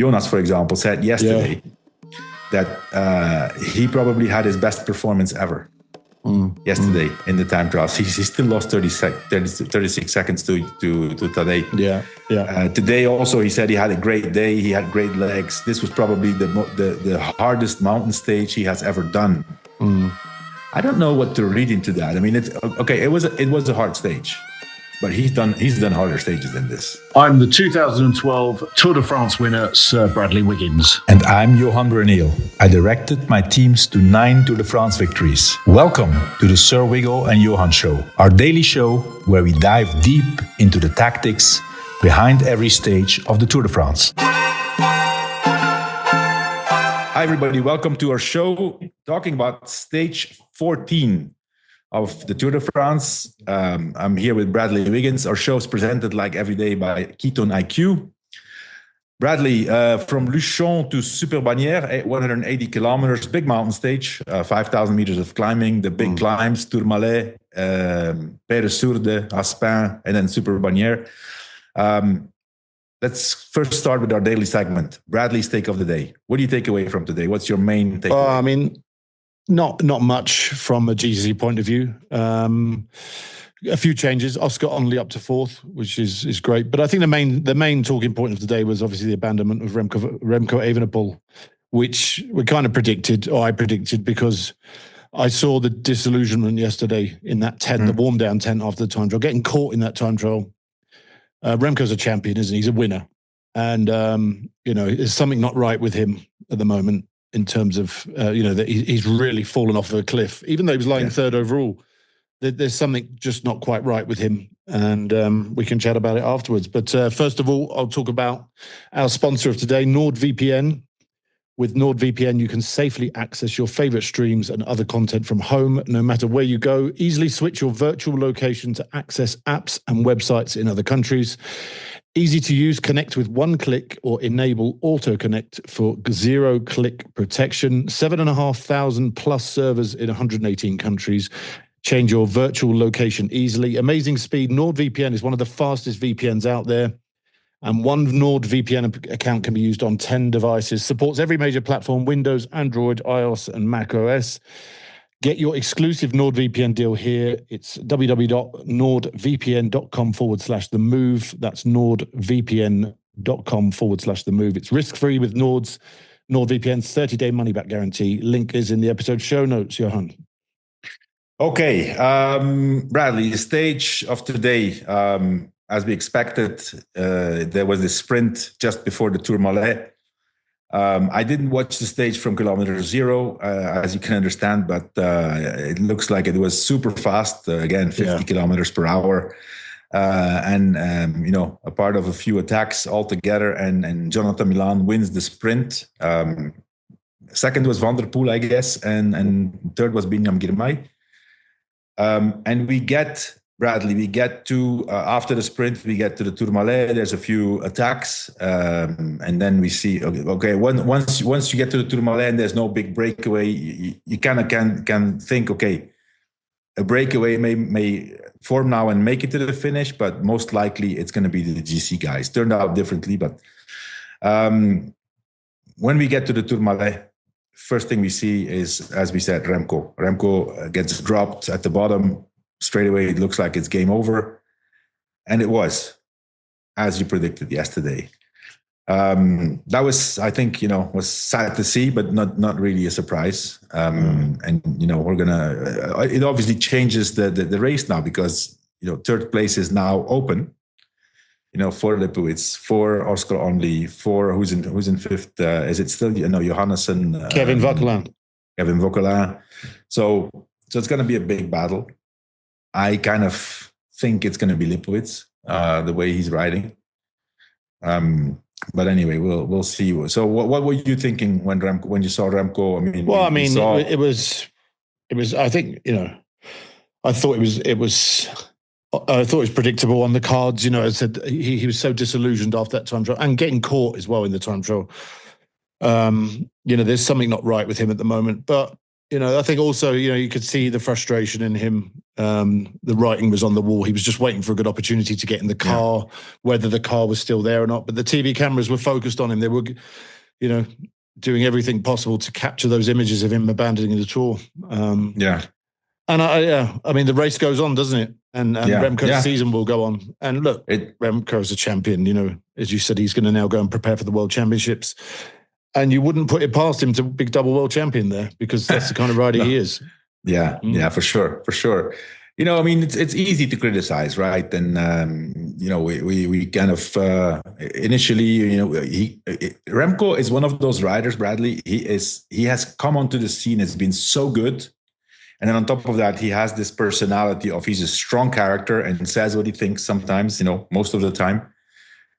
Jonas, for example, said yesterday that he probably had his best performance ever yesterday in the time trials. He still lost 36 seconds to Tadej. Today also, he said he had a great day. He had great legs. This was probably the hardest mountain stage he has ever done. I don't know what to read into that. I mean, it's okay. It was a hard stage, but he's done harder stages than this. I'm the 2012 Tour de France winner, Sir Bradley Wiggins. And I'm Johan Bruyneel. I directed my teams to 9 Tour de France victories. Welcome to the Sir Wiggo and Johan Show, our daily show where we dive deep into the tactics behind every stage of the Tour de France. Hi, everybody. Welcome to our show talking about stage 14 of the Tour de France. I'm here with Bradley Wiggins. Our show is presented like every day by Ketone IQ. Bradley, from Luchon to Super-Bagnères, 180 kilometers, big mountain stage, 5,000 meters of climbing, the big climbs, Turmalet, Peyre-Sourde, Aspin, and then Super-Bagnères. Let's first start with our daily segment. Bradley's take of the day. What do you take away from today? What's your main takeaway? I mean, not much from a GC point of view. A few changes. Oscar Onley up to fourth, which is great. But I think the main talking point of the day was obviously the abandonment of Remco Evenepoel, which we kind of predicted, or I predicted, because I saw the disillusionment yesterday in that tent, the warm down tent after the time trial, getting caught in that time trial. Remco's a champion, isn't he? He's a winner. And, there's something not right with him at the moment in terms of, that he's really fallen off a cliff. Even though he was lying third overall, there's something just not quite right with him. And we can chat about it afterwards. But first of all, I'll talk about our sponsor of today, NordVPN. With NordVPN, you can safely access your favorite streams and other content from home, no matter where you go. Easily switch your virtual location to access apps and websites in other countries. Easy to use, connect with one click or enable auto connect for zero-click protection. 7,500 plus servers in 118 countries. Change your virtual location easily. Amazing speed. NordVPN is one of the fastest VPNs out there. And one NordVPN account can be used on 10 devices. Supports every major platform, Windows, Android, iOS, and Mac OS. Get your exclusive NordVPN deal here. It's www.nordvpn.com/the move. That's nordvpn.com/the move. It's risk-free with NordVPN's 30-day money-back guarantee. Link is in the episode show notes, Johan. Okay. Bradley, the stage of today, as we expected, there was this sprint just before the Turmalet. I didn't watch the stage from kilometer 0, as you can understand, but it looks like it was super fast. Again, 50 kilometers per hour. A part of a few attacks altogether. And Jonathan Milan wins the sprint. Second was Van der Poel, I guess. And third was Binyam Girmay. And we get to, after the sprint, we get to the Turmalet. There's a few attacks. And then we see, okay, once you get to the Turmalet and there's no big breakaway, you kind of can think, okay, a breakaway may form now and make it to the finish, but most likely it's going to be the GC guys. Turned out differently, but when we get to the Turmalet, first thing we see is, as we said, Remco. Remco gets dropped at the bottom. Straight away, it looks like it's game over. And it was, as you predicted yesterday. That was, I think, was sad to see, but not really a surprise. We're going to, it obviously changes the race now because, third place is now open. For Lipowitz, for Oscar Onley, for who's in fifth? Is it still Johannesson? Kevin Vauquelin. So it's going to be a big battle. I kind of think it's going to be Lipowitz, the way he's riding. But anyway, we'll see. So what were you thinking when you saw Remco? It was. I think I thought it was. I thought it was predictable on the cards. I said he was so disillusioned after that time trial and getting caught as well in the time trial. There's something not right with him at the moment. But, I think also, you could see the frustration in him The writing was on the wall. He was just waiting for a good opportunity to get in the car, whether the car was still there or not. But the TV cameras were focused on him. They were, doing everything possible to capture those images of him abandoning the Tour. And I mean, the race goes on, doesn't it? And Remco's season will go on. And look, Remco's a champion. As you said, he's going to now go and prepare for the World Championships. And you wouldn't put it past him to be double world champion there, because that's the kind of rider he is. Yeah, for sure. I mean, it's easy to criticize, right? And we kind of initially, Remco is one of those riders, Bradley. He has come onto the scene, has been so good, and then on top of that, he has this personality of he's a strong character and says what he thinks sometimes, most of the time.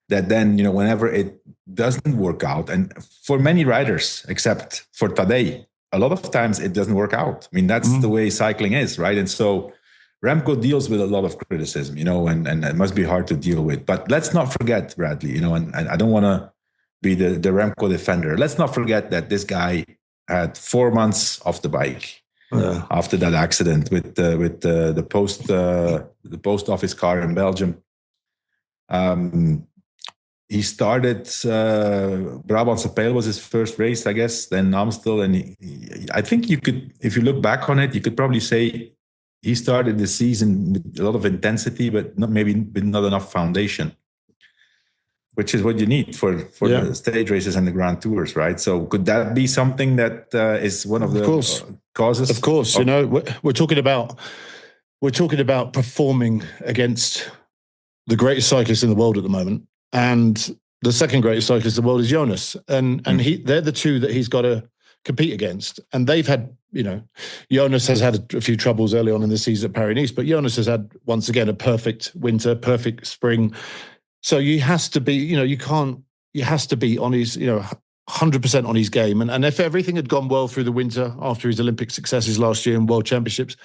That then, whenever it doesn't work out, and for many riders, except for Tadej, a lot of times it doesn't work out. I mean, that's the way cycling is, right? And so Remco deals with a lot of criticism, and it must be hard to deal with. But let's not forget, Bradley, and I don't want to be the Remco defender. Let's not forget that this guy had 4 months off the bike after that accident with the post office car in Belgium. He started Brabantse was his first race, I guess, then Amstel. And I think you could, if you look back on it, you could probably say he started the season with a lot of intensity, but maybe not enough foundation, which is what you need for the stage races and the Grand Tours, right? So could that be something that is one of the causes? Of course, we're talking about performing against the greatest cyclist in the world at the moment. And the second greatest cyclist in the world is Jonas. And they're the two that he's got to compete against. And they've had, Jonas has had a few troubles early on in the season at Paris-Nice, but Jonas has had, once again, a perfect winter, perfect spring. So he has to be, he has to be on his, 100% on his game. And if everything had gone well through the winter after his Olympic successes last year and World Championships,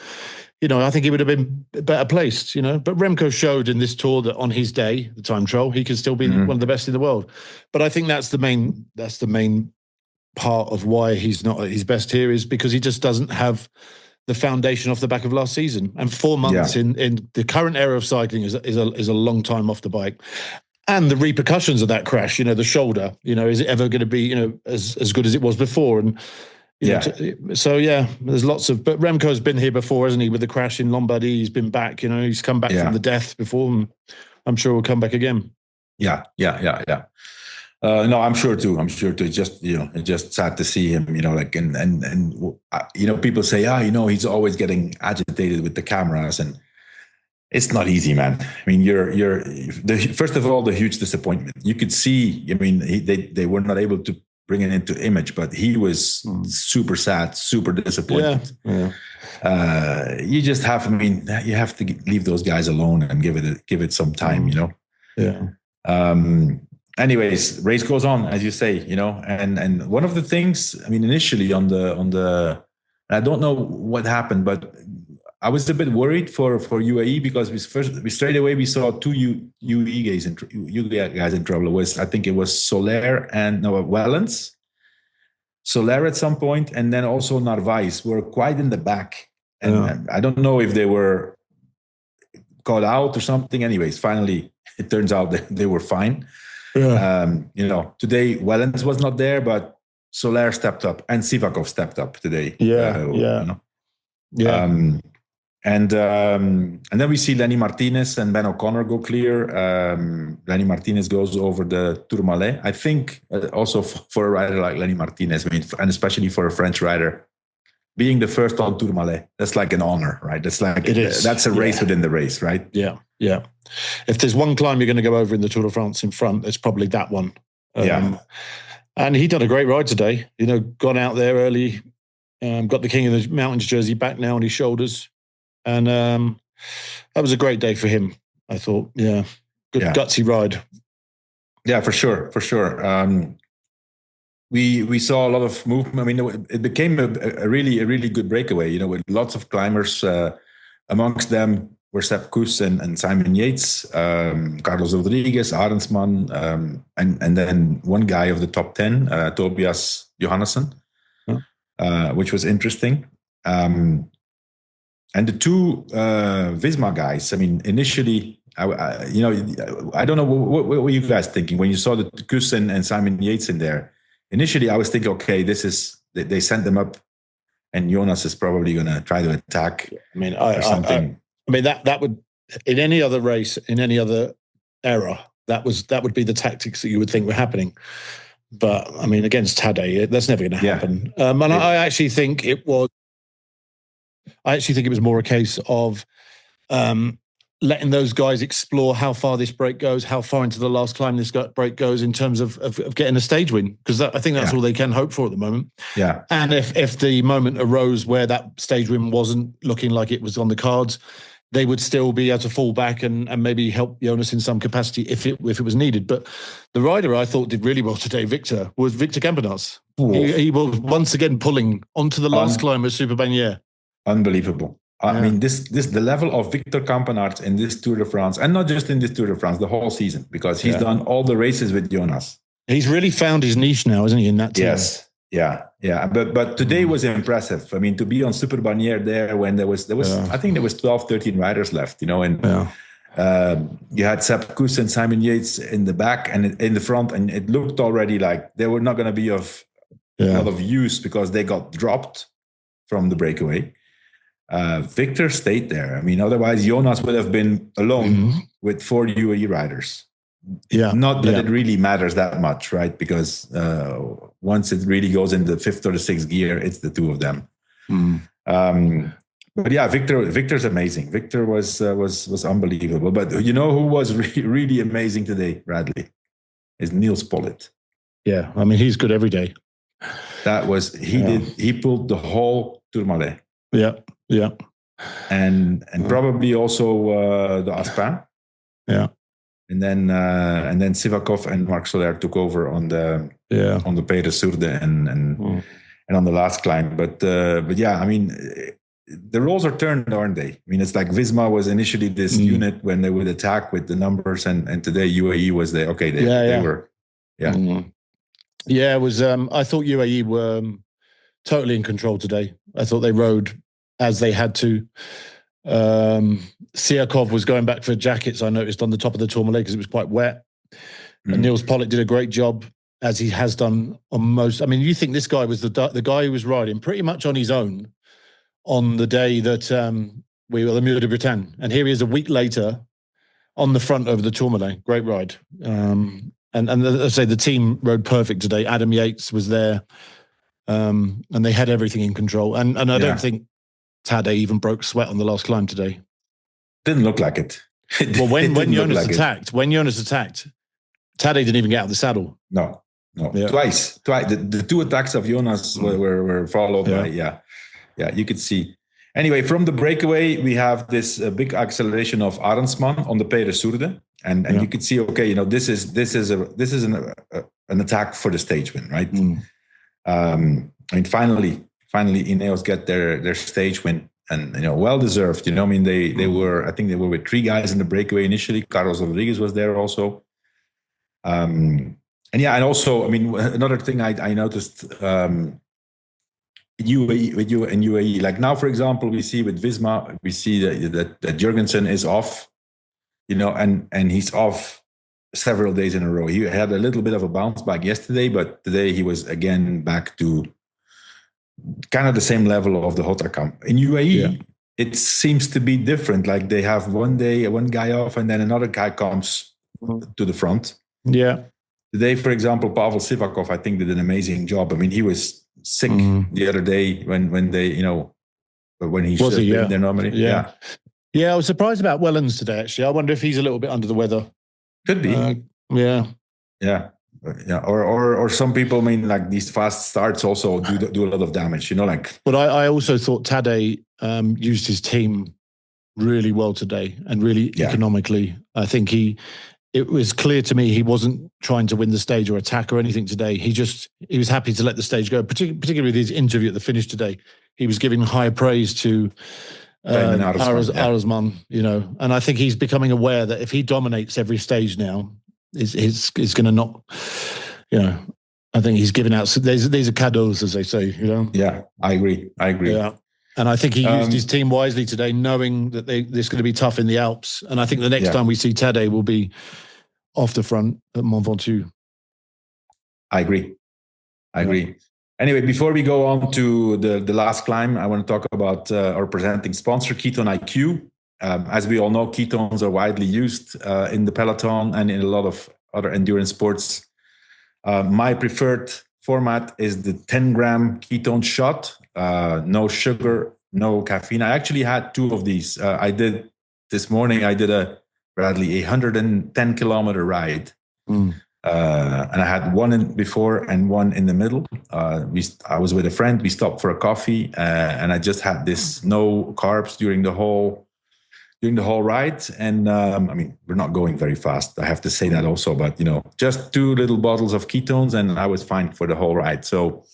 I think he would have been better placed, But Remco showed in this Tour that on his day, the time trial, he can still be one of the best in the world. But I think that's the main part of why he's not at his best here, is because he just doesn't have the foundation off the back of last season. And 4 months in the current era of cycling is a long time off the bike. And the repercussions of that crash, the shoulder, is it ever going to be, as good as it was before? And there's lots of, but Remco's been here before, hasn't he? With the crash in Lombardy, he's been back, he's come back from the death before, and I'm sure he'll come back again. Yeah. No, I'm sure too. It's just, it's just sad to see him, and people say, he's always getting agitated with the cameras, and it's not easy, man. I mean, first of all, the huge disappointment. You could see, they were not able to bring it into image, but he was super sad, super disappointed. You just have, you have to leave those guys alone and give it some time, Anyways, race goes on, as you say, and one of the things, initially on the, I don't know what happened, but I was a bit worried for UAE, because we straight away saw two UAE guys in trouble. I think it was Wellens. Soler at some point, and then also Narvaez were quite in the back. And I don't know if they were caught out or something. Anyways, finally, it turns out that they were fine. Today Wellens was not there, but Soler stepped up and Sivakov stepped up today. And then we see Lenny Martinez and Ben O'Connor go clear. Lenny Martinez goes over the Turmalet. I think also for a rider like Lenny Martinez, and especially for a French rider, being the first on Turmalet, that's like an honor, right? That's like that's a race within the race, right? Yeah. If there's one climb you're going to go over in the Tour de France in front, it's probably that one. And he done a great ride today. Gone out there early, got the King of the Mountains jersey back now on his shoulders. And that was a great day for him, I thought. Good gutsy ride. Yeah, for sure. We saw a lot of movement. It became a really good breakaway, with lots of climbers. Amongst them were Sepp Kuss and Simon Yates, Carlos Rodriguez, Arendsman, and then one guy of the top 10, Tobias Johannesson, which was interesting. And the two Visma guys, I mean, initially, I don't know what were you guys thinking when you saw the Kuss and Simon Yates in there. Initially, I was thinking, okay, they sent them up, and Jonas is probably going to try to attack. I mean, I mean that would, in any other race, in any other era, that would be the tactics that you would think were happening. But I mean, against Tadej, that's never going to happen. I actually think it was. I actually think it was more a case of letting those guys explore how far this break goes, how far into the last climb this break goes in terms of getting a stage win, because I think that's all they can hope for at the moment. Yeah. And if the moment arose where that stage win wasn't looking like it was on the cards, they would still be able to fall back and maybe help Jonas in some capacity if it was needed. But the rider I thought did really well today, Victor Campenaerts. He was once again pulling onto the last climb of Super Bagnères. Unbelievable. I mean, the level of Victor Campenaerts in this Tour de France, and not just in this Tour de France, the whole season, because he's done all the races with Jonas. He's really found his niche now, isn't he, in that team? Yes. Yeah. But today was impressive. I mean, to be on Super Bagnères there when there was I think there was 12, 13 riders left, and you had Sepp Kuss and Simon Yates in the back and in the front, and it looked already like they were not going to be of a lot of use because they got dropped from the breakaway. Victor stayed there. I mean, otherwise Jonas would have been alone with 4 UAE riders. Yeah. Not that it really matters that much, right? Because once it really goes in the 5th or the 6th gear, it's the two of them. But yeah, Victor's amazing. Victor was unbelievable. But you know who was really amazing today, Bradley? Is Niels Pollitt. Yeah, I mean, he's good every day. That was he pulled the whole Turmalet. Yeah. And probably also the Aspin. Yeah. And then Sivakov and Marc Soler took over on the Pays de Sourde and on the last climb. But yeah, I mean, the roles are turned, aren't they? I mean, it's like Visma was initially this unit when they would attack with the numbers, and today UAE was there. Okay, they were. Yeah. Yeah, it was. I thought UAE were totally in control today. I thought they rode as they had to. Siakov was going back for jackets, I noticed, on the top of the Tourmalet because it was quite wet. And Niels Pollitt did a great job, as he has done on most. I mean, you think this guy was the guy who was riding pretty much on his own on the day that we were the Mur de Bretagne. And here he is a week later on the front of the Tourmalet. Great ride. And as I say, the team rode perfect today. Adam Yates was there. And they had everything in control. And I don't think Tadej even broke sweat on the last climb today. Didn't look like it. Well, when Jonas attacked, Tadej didn't even get out of the saddle. No. Yeah. Twice. The two attacks of Jonas were followed by, you could see. Anyway, from the breakaway, we have this big acceleration of Arendsman on the Pays de Sourde. And you could see, okay, this is an attack for the stage win, right? I mean, finally Ineos get their stage win, and well deserved. I mean, they were, I think they were with 3 guys in the breakaway initially. Carlos Rodriguez was there also, and also, I mean, another thing I noticed UAE, like now, for example, we see with Visma, we see that Jurgensen is off, and he's off several days in a row. He had a little bit of a bounce back yesterday, but today he was again back to kind of the same level of the Hotakam. In UAE, it seems to be different. Like they have one guy off, and then another guy comes to the front. Yeah. Today, for example, Pavel Sivakov, I think, did an amazing job. I mean, he was sick the other day when they, when he should have been there normally. Yeah, I was surprised about Wellens today, actually. I wonder if he's a little bit under the weather. Could be. Yeah. Or some people, I mean, like these fast starts also do a lot of damage, But I also thought Tadej used his team really well today and really economically. I think it was clear to me he wasn't trying to win the stage or attack or anything today. He was happy to let the stage go, particularly with his interview at the finish today. He was giving high praise to Arendsman, and I think he's becoming aware that if he dominates every stage now, is going to not, I think he's giving out, these are cadeaux, as they say, Yeah, I agree. Yeah. And I think he used his team wisely today, knowing that this going to be tough in the Alps. And I think the next time we see Tadej will be off the front at Mont Ventoux. I agree. Anyway, before we go on to the last climb, I want to talk about our presenting sponsor, Ketone IQ. As we all know, ketones are widely used in the peloton and in a lot of other endurance sports. My preferred format is the 10-gram ketone shot. No sugar, no caffeine. I actually had 2 of these. This morning, I did a 110-kilometer ride. And I had one before and one in the middle. I was with a friend. We stopped for a coffee, and I just had this no carbs during the whole ride. And we're not going very fast. I have to say that also. But just 2 little bottles of ketones, and I was fine for the whole ride. So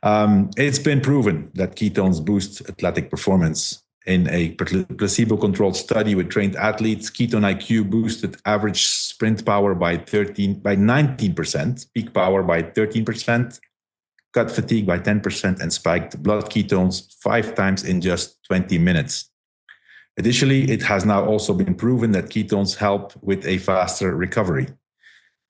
it's been proven that ketones boost athletic performance. In a placebo-controlled study with trained athletes, Ketone IQ boosted average sprint power by 19%, peak power by 13%, cut fatigue by 10%, and spiked blood ketones 5 times in just 20 minutes. Additionally, it has now also been proven that ketones help with a faster recovery.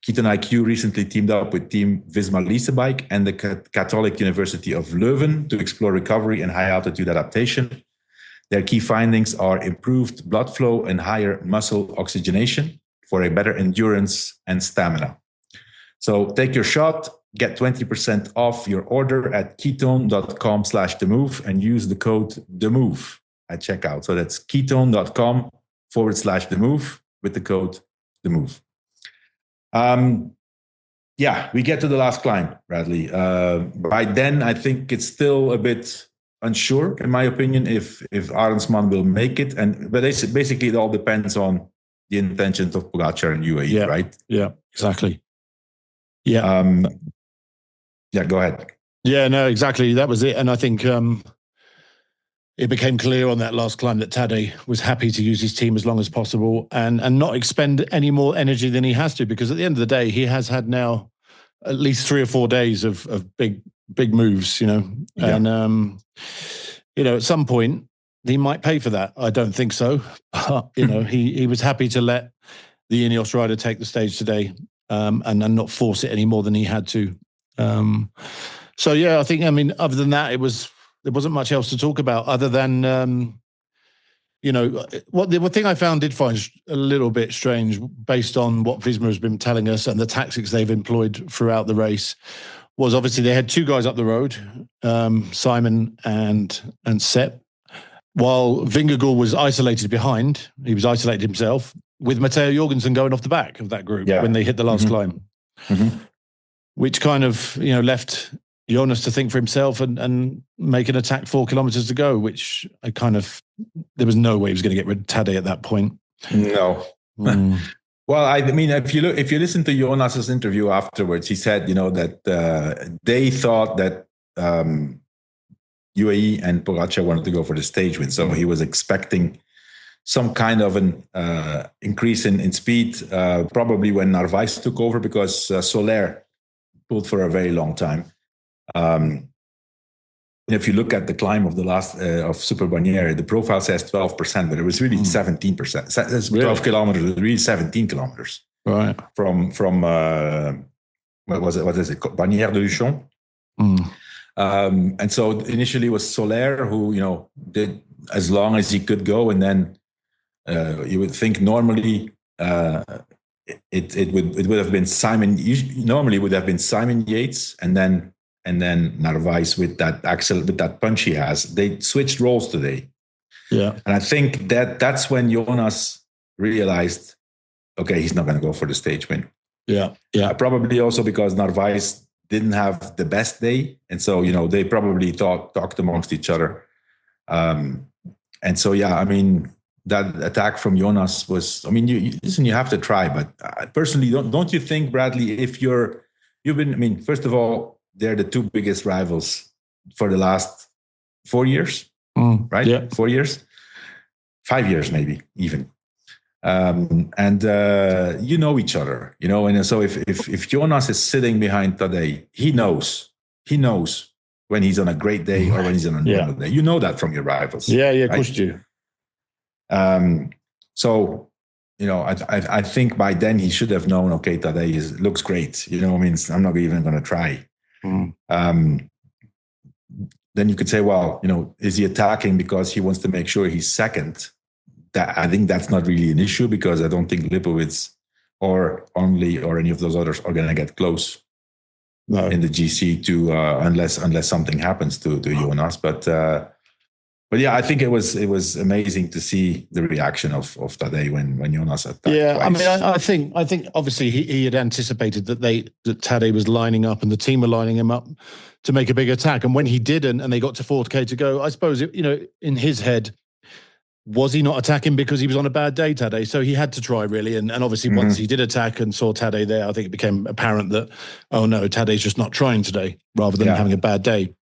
Ketone IQ recently teamed up with Team Visma Leasebike and the Catholic University of Leuven to explore recovery and high-altitude adaptation. Their key findings are improved blood flow and higher muscle oxygenation for a better endurance and stamina. So take your shot, get 20% off your order at ketone.com/themove and use the code THEMOVE at checkout. So that's ketone.com/themove with the code THEMOVE. We get to the last climb, Bradley. By then, I think it's still a bit unsure, in my opinion, if Arendsman will make it. But basically, it all depends on the intentions of Pogaćar and UAE, right? Yeah, exactly. Yeah. Go ahead. Yeah, no, exactly. That was it. And I think it became clear on that last climb that Tadej was happy to use his team as long as possible and not expend any more energy than he has to, because at the end of the day, he has had now at least 3 or 4 days of big moves, and at some point he might pay for that. I don't think so, but he was happy to let the Ineos rider take the stage today, and not force it any more than he had to. I think, other than that, there wasn't much else to talk about other than the thing I did find a little bit strange, based on what Visma has been telling us and the tactics they've employed throughout the race, was obviously they had 2 guys up the road, Simon and Sepp, while Vingegaard was isolated behind. He was isolated himself, with Matteo Jorgensen going off the back of that group when they hit the last climb, which kind of left Jonas to think for himself and make an attack 4 kilometers to go, which there was no way he was going to get rid of Tadej at that point. No. Well, if you listen to Jonas's interview afterwards, he said, that they thought that UAE and Pogaćar wanted to go for the stage win. So he was expecting some kind of an increase in speed, probably when Narvaez took over, because Soler pulled for a very long time. If you look at the climb of the last of Super Bagnères, the profile says 12%, but it was really 17%. That's 12 kilometers, it was really 17 kilometers. Right. From what is it? Bagnères de Luchon. And so initially it was Soler who, did as long as he could go, and then you would think normally it would have been Simon. Normally it would have been Simon Yates, and then Narvaez with that punch he has. They switched roles today. Yeah. And I think that's when Jonas realized, okay, he's not going to go for the stage win. Yeah. Yeah. Probably also because Narvaez didn't have the best day. And so, they probably talked amongst each other. And so, that attack from Jonas was, you have to try, but personally, don't you think, Bradley, if first of all, they're the 2 biggest rivals for the last 4 years, right? Yeah. 4 years, 5 years, maybe even. Each other, and so if Jonas is sitting behind Tadej, he knows when he's on a great day or when he's on a normal day. You know that from your rivals. Yeah, right? Of course you do. So, I think by then he should have known, okay, Tadej looks great. I'm not even going to try. Then you could say, well, is he attacking because he wants to make sure he's second? I think that's not really an issue, because I don't think Lipowitz or Only or any of those others are going to get close in the GC to unless something happens to Jonas. But yeah, I think it was amazing to see the reaction of Tadej when Jonas attacked. Yeah, twice. I think obviously he had anticipated that Tadej was lining up and the team were lining him up to make a big attack. And when he didn't, and they got to 4K to go, I suppose in his head, was he not attacking because he was on a bad day, Tadej? So he had to try, really. And obviously once he did attack and saw Tadej there, I think it became apparent that, oh no, Tadej's just not trying today, rather than having a bad day.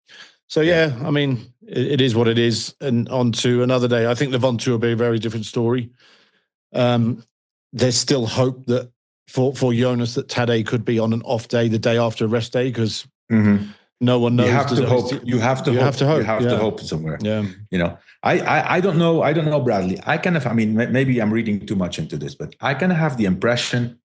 So it is what it is. And on to another day. I think the Ventum will be a very different story. There's still hope that for Jonas that Tadej could be on an off day, the day after a rest day, because no one knows. You have to hope. You have to hope somewhere. Yeah. I don't know, Bradley. Maybe I'm reading too much into this, but I kind of have the impression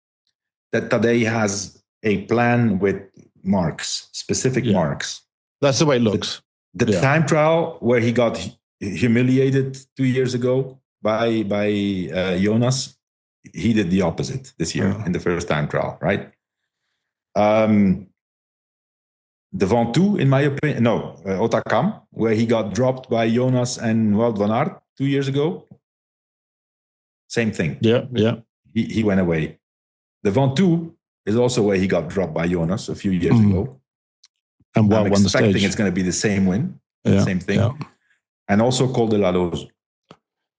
that Tadej has a plan with marks, specific marks. That's the way it looks. The time trial where he got humiliated 2 years ago by Jonas, he did the opposite this year in the first time trial, right? The Ventum, in my opinion, Otakam, where he got dropped by Jonas and Wout van Aert 2 years ago. Same thing. Yeah. He went away. The Ventum is also where he got dropped by Jonas a few years ago. And I'm won the stage. expecting it's going to be the same win, same thing. Yeah. And also Col de la Loze.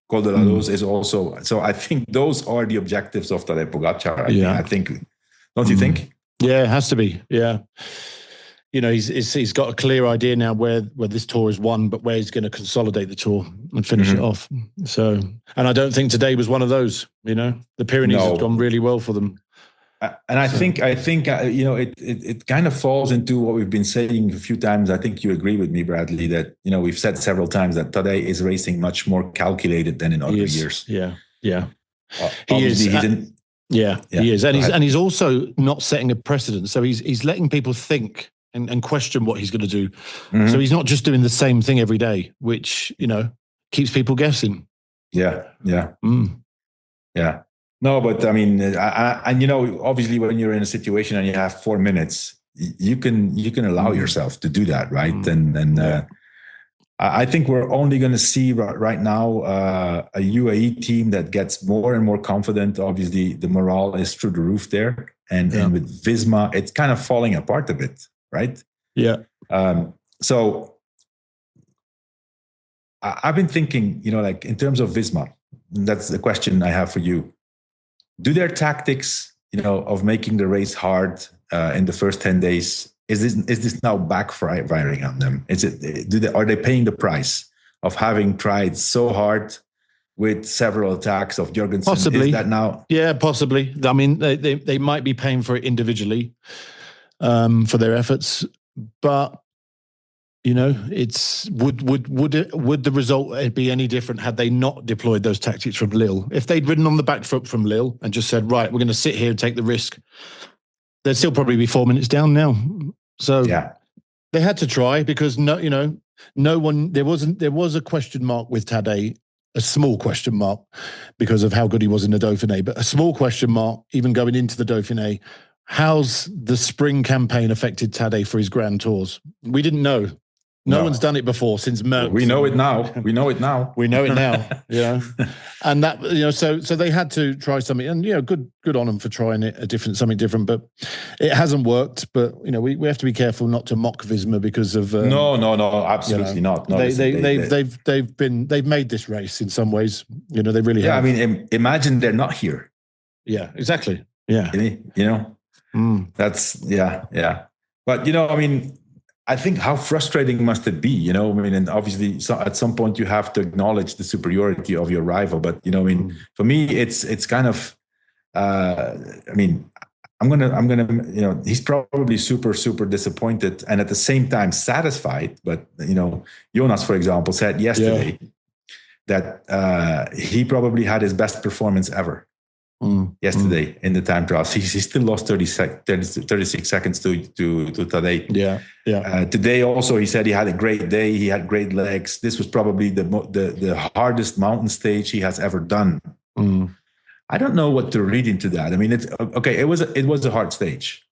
Col de la Loze is also... So I think those are the objectives of Tadej Pogaćar. I think. Don't you think? Yeah, it has to be. Yeah. He's got a clear idea now where this tour is won, but where he's going to consolidate the tour and finish it off. So, and I don't think today was one of those. The Pyrenees have gone really well for them. And I think it kind of falls into what we've been saying a few times. I think you agree with me, Bradley, that we've said several times that Tadej is racing much more calculated than in other years. Yeah. He is. He didn't. Yeah, he is, and he's also not setting a precedent. So he's letting people think and question what he's going to do. So he's not just doing the same thing every day, which keeps people guessing. Yeah. No, but obviously when you're in a situation and you have 4 minutes, you can allow yourself to do that, right? And I think we're only going to see right now a UAE team that gets more and more confident. Obviously, the morale is through the roof there, and with Visma, it's kind of falling apart a bit, right? Yeah. So I've been thinking, in terms of Visma, that's the question I have for you. Do their tactics, of making the race hard in the first 10 days, is this now backfiring on them? Are they paying the price of having tried so hard with several attacks of Jurgensen? Possibly. Is that now? Yeah, possibly. I mean, they might be paying for it individually for their efforts, but it's would the result be any different had they not deployed those tactics from Lille? If they'd ridden on the back foot from Lille and just said, right, we're going to sit here and take the risk, they'd still probably be 4 minutes down now. So they had to try, because no one, there was a question mark with Tadej, a small question mark because of how good he was in the Dauphiné, but a small question mark even going into the Dauphiné. How's the spring campaign affected Tadej for his Grand Tours? We didn't know. No one's done it before since Merckx. We know it now. We know it now. Yeah. And that, so they had to try something, and good on them for trying something different, but it hasn't worked. But we have to be careful not to mock Visma because of no, absolutely not. No, they've made this race in some ways. They really have. I mean, imagine they're not here. Yeah, exactly. Yeah. That's But I think how frustrating must it be, and obviously at some point you have to acknowledge the superiority of your rival. But, for me, it's kind of, I'm gonna, he's probably super, super disappointed and at the same time satisfied. But, Jonas, for example, said yesterday that he probably had his best performance ever yesterday in the time trials. He still lost 36 seconds to Tadej. Yeah. Today also, he said he had a great day. He had great legs. This was probably the hardest mountain stage he has ever done. I don't know what to read into that. I mean, it's okay. It was a hard stage,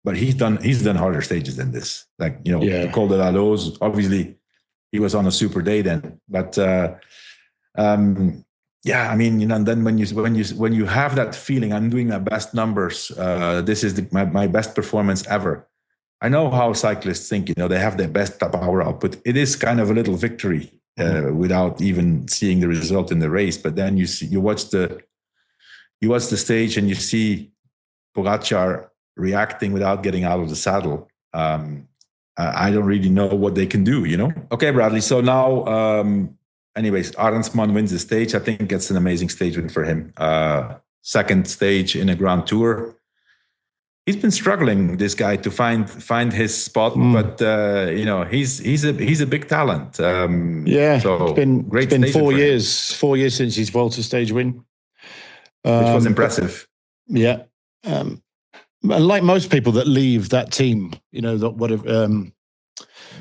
but he's done harder stages than this. Like, the Col de la Loze, obviously he was on a super day then, but I mean, and then when you have that feeling, I'm doing my best numbers. This is my best performance ever. I know how cyclists think. They have their best power output. It is kind of a little victory without even seeing the result in the race. But then you watch the stage and you see Pogaćar reacting without getting out of the saddle. I don't really know what they can do. Okay, Bradley. So now. Anyways, Arendsman wins the stage. I think it's an amazing stage win for him. Second stage in a Grand Tour. He's been struggling, this guy, to find his spot, but he's a big talent. So it's been 4 years. 4 years since his Volta stage win, which was impressive. Yeah, like most people that leave that team,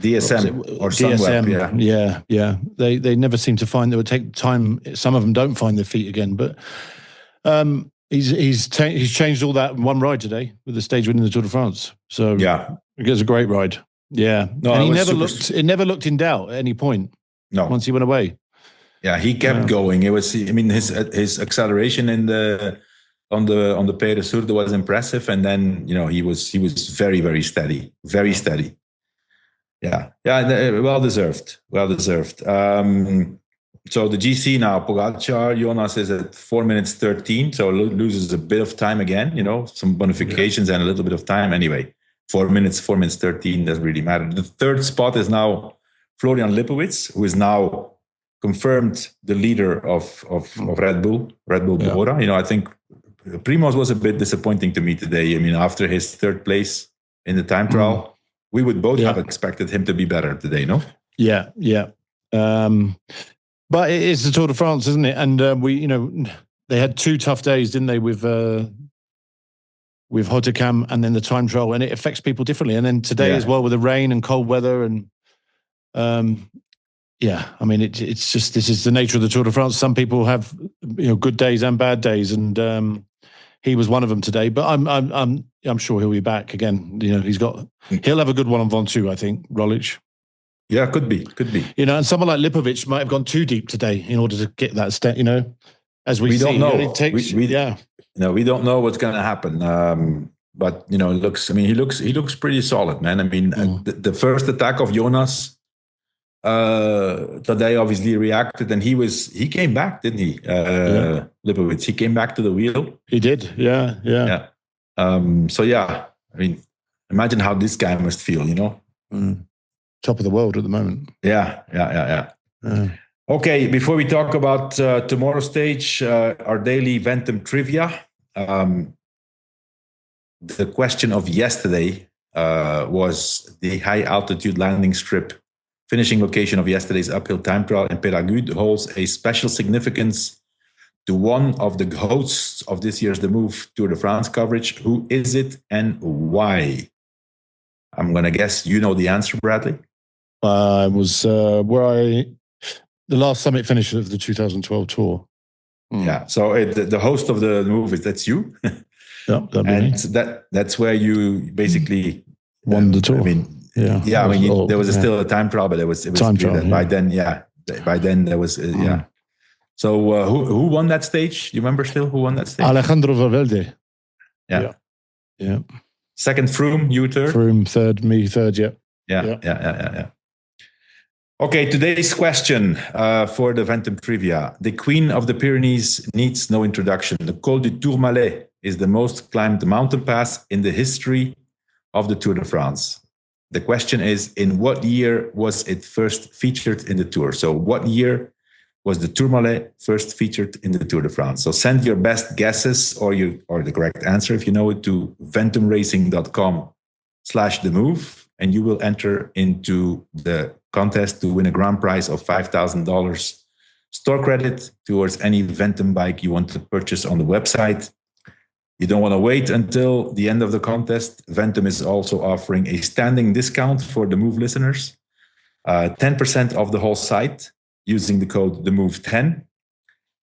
DSM or Sunweb, yeah. They never seem to find. They would take time. Some of them don't find their feet again, but he's changed all that in one ride today with the stage win in the Tour de France. So it was a great ride. Yeah, no, and it never looked in doubt at any point. No, once he went away. Yeah, he kept going. It was. I mean, his acceleration on the Pays de Sourde was impressive, and then he was very, very steady, very steady. Yeah, well deserved. So the GC now, Pogaćar, Jonas is at 4 minutes 13, so loses a bit of time again, some bonifications and a little bit of time. Anyway, 4 minutes 13 doesn't really matter. The third spot is now Florian Lipowitz, who is now confirmed the leader of Red Bull Bora. I think Primož was a bit disappointing to me today. I mean, after his third place in the time trial, we would both have expected him to be better today, no? Yeah. But it is the Tour de France, isn't it? And they had 2 tough days, didn't they, with Rotterdam and then the time trial, and it affects people differently. And then today as well with the rain and cold weather, and I mean, it's just, this is the nature of the Tour de France. Some people have good days and bad days, and he was one of them today. But I'm sure he'll be back again. He'll have a good one on Ventum, I think, Roglic. Yeah, could be. And someone like Lipowitz might have gone too deep today in order to get that step. As we see, don't know. It takes, we don't know what's going to happen. But it looks. I mean, he looks pretty solid, man. I mean, the first attack of Jonas, Tadej obviously reacted, and he came back, didn't he? Lipowitz, he came back to the wheel. He did. Yeah. I mean, imagine how this guy must feel. Top of the world at the moment. Yeah. Okay, before we talk about tomorrow's stage, our daily Ventum trivia. The question of yesterday was the high altitude landing strip finishing location of yesterday's uphill time trial in Péragudes holds a special significance to one of the hosts of this year's The Move Tour de France coverage. Who is it and why? I'm going to guess you know the answer, Bradley. It was the last summit finish of the 2012 Tour. Yeah, so the host of the move that's you. Yeah, and that's where you basically won the Tour. I mean, I mean, there was still a time trial, but it was time trial. By then there was So who won that stage? Do you remember still who won that stage? Alejandro Valverde. Yeah. Second, Froome, you third. Froome third, me third. Yeah. Okay, today's question for the Ventum trivia. The Queen of the Pyrenees needs no introduction. The Col du Turmalet is the most climbed mountain pass in the history of the Tour de France. The question is, in what year was it first featured in the Tour? So what year was the Turmalet, first featured in the Tour de France. So send your best guesses or the correct answer, if you know it, to ventumracing.com/themove, and you will enter into the contest to win a grand prize of $5,000 store credit towards any Ventum bike you want to purchase on the website. You don't want to wait until the end of the contest. Ventum is also offering a standing discount for the Move listeners, 10% off the whole site using the code TheMove10,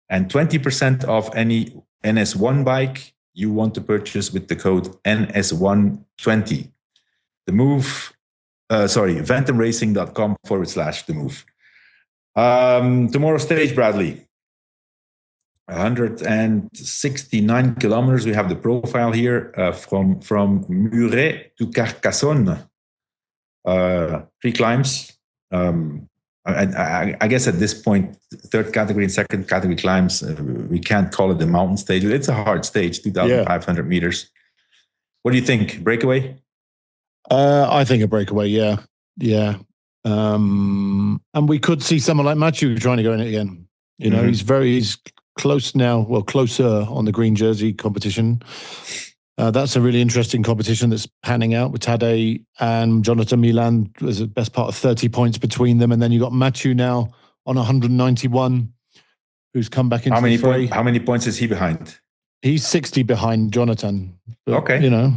and 20% off any NS1 bike you want to purchase with the code NS120. ventumracing.com/themove. Tomorrow's stage, Bradley. 169 kilometers. We have the profile here from Muret to Carcassonne. 3 climbs. I guess at this point, third category and second category climbs, we can't call it the mountain stage. It's a hard stage, 2,500 meters. What do you think? Breakaway? I think a breakaway, yeah. And we could see someone like Mathieu trying to go in it again. You know, he's close now, closer on the green jersey competition. That's a really interesting competition that's panning out with Tadej and Jonathan Milan. There's the best part of 30 points between them. And then you got Mathieu now on 191, who's come back into the fray. How many points is he behind? He's 60 behind Jonathan. But, okay. You know,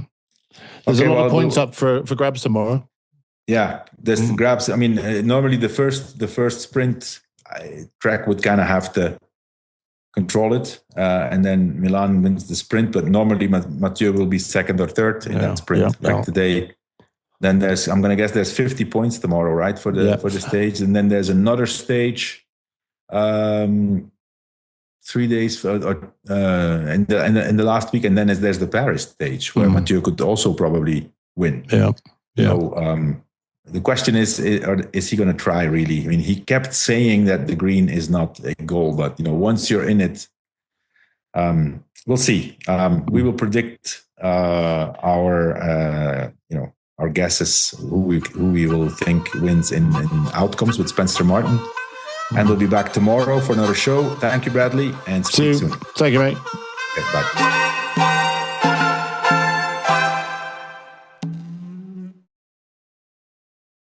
there's a lot of points up for grabs tomorrow. Yeah, there's grabs. I mean, normally the first sprint track would kind of have to control it, and then Milan wins the sprint. But normally Mathieu will be second or third in that sprint, today. Then I'm going to guess there's 50 points tomorrow, right, for the stage, and then there's another stage, 3 days in the last week, and then there's the Paris stage where Mathieu could also probably win. So, the question is he going to try really? I mean, he kept saying that the green is not a goal, but once you're in it, we'll see. We will predict our guesses who we will think wins in outcomes with Spencer Martin, and we'll be back tomorrow for another show. Thank you, Bradley, and speak soon. Thank you, mate. Okay, bye.